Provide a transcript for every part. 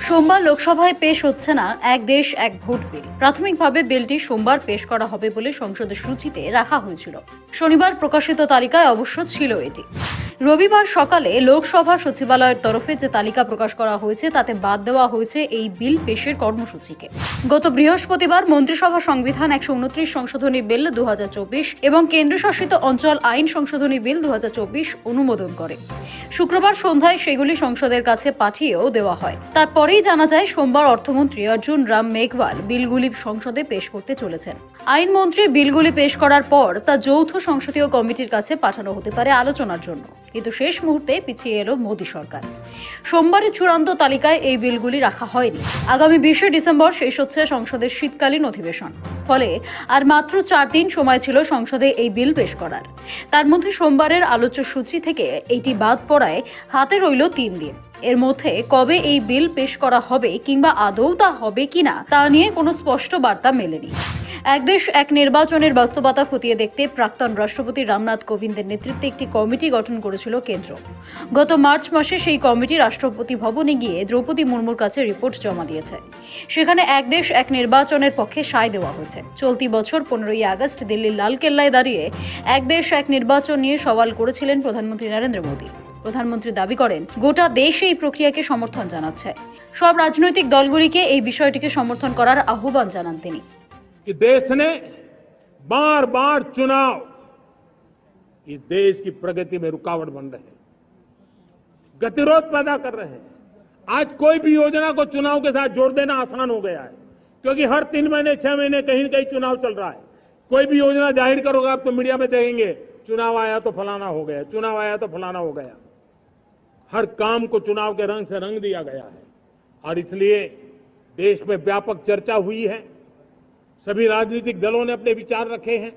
সোমবার লোকসভায় পেশ হচ্ছে না এক দেশ এক ভোট বিল। প্রাথমিকভাবে বিলটি সোমবার পেশ করা হবে বলে সংসদের সূচিতে রাখা হয়েছিল। শনিবার প্রকাশিত তালিকায় অবশ্য ছিল এটি। রবিবার সকালে লোকসভা সচিবালয়ের তরফে যে তালিকা প্রকাশ করা হয়েছে তাতে বাদ দেওয়া হয়েছে এই বিল পেশের কর্মসূচিকে। গত বৃহস্পতিবার মন্ত্রিসভা সংবিধান 129 সংশোধনী বিল 2024 এবং কেন্দ্রশাসিত অঞ্চল আইন সংশোধনী বিল 2024 অনুমোদন করে। শুক্রবার সন্ধ্যায় সেগুলি সংসদের কাছে পাঠিয়েও দেওয়া হয়। তারপরেই জানা যায় সোমবার অর্থমন্ত্রী অর্জুন রাম মেঘওয়াল বিলগুলি সংসদে পেশ করতে চলেছেন। আইনমন্ত্রী বিলগুলি পেশ করার পর তা যৌথ সংসদীয় কমিটির কাছে পাঠানো হতে পারে আলোচনার জন্য, কিন্তু শেষ মুহূর্তে পিছিয়ে এলো মোদী সরকার। সোমবারের চূড়ান্ত তালিকায় এই বিলগুলি রাখা হয়নি। আগামী 20 ডিসেম্বর শেষ হচ্ছে সংসদের শীতকালীন অধিবেশন, ফলে আর মাত্র 4 দিন সময় ছিল সংসদে এই বিল পেশ করার। তার মধ্যে সোমবারের আলোচ্য সূচি থেকে এটি বাদ পড়ায় হাতে রইল 3 দিন। এর মধ্যে কবে এই বিল পেশ করা হবে কিংবা আদৌ তা হবে কিনা তা নিয়ে কোনো স্পষ্ট বার্তা মেলেনি। এক দেশ এক নির্বাচনের বাস্তবতা খতিয়ে দেখতে প্রাক্তন রাষ্ট্রপতি রামনাথ কোবিন্দের নেতৃত্বে একটি কমিটি গঠন করেছিল কেন্দ্র। গত মার্চ মাসে সেই কমিটি রাষ্ট্রপতি ভবনে গিয়ে দ্রৌপদী মুর্মুর কাছে রিপোর্ট জমা দিয়েছে। সেখানে এক দেশ এক নির্বাচনের পক্ষে সায় দেওয়া হয়েছে। চলতি বছর 15ই আগস্ট দিল্লির লালকেল্লায় দাঁড়িয়ে এক দেশ এক নির্বাচন নিয়ে সওয়াল করেছিলেন প্রধানমন্ত্রী নরেন্দ্র মোদী। প্রধানমন্ত্রী দাবি করেন গোটা দেশ এই প্রক্রিয়াকে সমর্থন জানাচ্ছে। সব রাজনৈতিক দলগুলিকে এই বিষয়টিকে সমর্থন করার আহ্বান জানান তিনি। कि देश ने बार बार चुनाव इस देश की प्रगति में रुकावट बन रहे हैं, गतिरोध पैदा कर रहे हैं। आज कोई भी योजना को चुनाव के साथ जोड़ देना आसान हो गया है, क्योंकि हर 3 महीने 6 महीने कहीं न कहीं चुनाव चल रहा है। कोई भी योजना जाहिर करोगे आप तो मीडिया में देखेंगे चुनाव आया तो फलाना हो गया, चुनाव आया तो फलाना हो गया। हर काम को चुनाव के रंग से रंग दिया गया है और इसलिए देश में व्यापक चर्चा हुई है। सभी राजनीतिक दलों ने अपने विचार रखे हैं।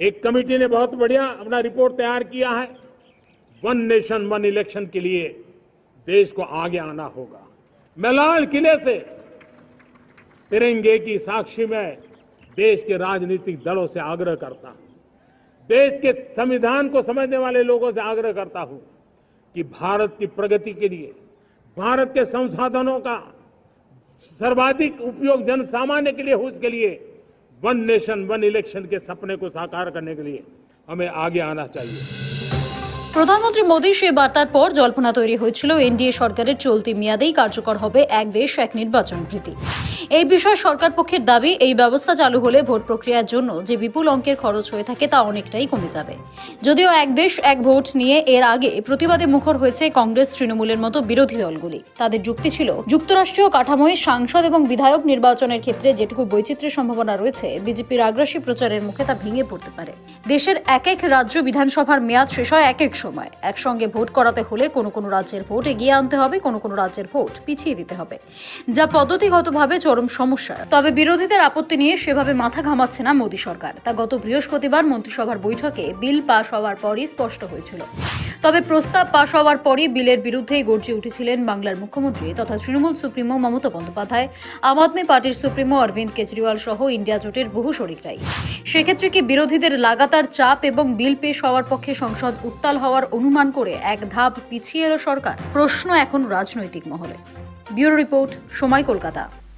एक कमेटी ने बहुत बढ़िया अपना रिपोर्ट तैयार किया है। वन नेशन वन इलेक्शन के लिए देश को आगे आना होगा। मैं लाल किले से तिरंगे की साक्षी में देश के राजनीतिक दलों से आग्रह करता हूं, देश के संविधान को समझने वाले लोगों से आग्रह करता हूं कि भारत की प्रगति के लिए, भारत के संसाधनों का सर्वाधिक उपयोग जन सामान्य के लिए हो, उसके लिए वन नेशन वन इलेक्शन के सपने को साकार करने के लिए हमें आगे आना चाहिए। প্রধানমন্ত্রী মোদীর সেই বার্তার পর জল্পনা তৈরি হয়েছিল এনডিএ সরকারের চলতি মেয়াদেই কার্যকর হবে এক দেশ এক নির্বাচন রীতি। এই বিষয়ে সরকার পক্ষের দাবি, এই ব্যবস্থা চালু হলে ভোট প্রক্রিয়ার জন্য যে বিপুল অঙ্কের খরচ হয়ে থাকে তা অনেকটাই কমে যাবে। যদিও এক দেশ এক ভোট নিয়ে এর আগে প্রতিবাদে মুখর হয়েছে কংগ্রেস তৃণমূলের মতো বিরোধী দলগুলি। তাদের যুক্তি ছিল যুক্তরাষ্ট্রীয় কাঠামোয় সাংসদ এবং বিধায়ক নির্বাচনের ক্ষেত্রে যেটুকু বৈচিত্র্যের সম্ভাবনা রয়েছে, বিজেপির আগ্রাসী প্রচারের মুখে তা ভেঙে পড়তে পারে। দেশের এক এক রাজ্য বিধানসভার মেয়াদ শেষ হয় এক এক সময়। একসঙ্গে ভোট করাতে হলে কোনো রাজ্যের ভোট এগিয়ে আনতে হবে, কোনো রাজ্যের ভোট পিছিয়ে দিতে হবে, যা পদ্ধতিগতভাবে চরম সমস্যা। তবে বিরোধীদের আপত্তি নিয়ে সেভাবে মাথা ঘামাচ্ছে না মোদী সরকার। তা গত বৃহস্পতিবার মন্ত্রিসভার বৈঠকে বিল পাশ হওয়ার পরই স্পষ্ট হয়েছিল। তবে প্রস্তাব পাশ হওয়ার পরই বিলের বিরুদ্ধেই গর্জে উঠেছিলেন বাংলার মুখ্যমন্ত্রী তথা তৃণমূল সুপ্রিমো মমতা বন্দ্যোপাধ্যায়, আম আদমি পার্টির সুপ্রিমো অরবিন্দ কেজরিওয়াল সহ ইন্ডিয়া জোটের বহু শরিকরাই। সেক্ষেত্রে কি বিরোধীদের লাগাতার চাপ এবং বিল পেশ হওয়ার পক্ষে সংসদ উত্তাল হওয়ার অনুমান করে এক ধাপ পিছিয়ে এলো সরকার? প্রশ্ন এখন রাজনৈতিক মহলে। ব্যুরো রিপোর্ট, সময়, কলকাতা।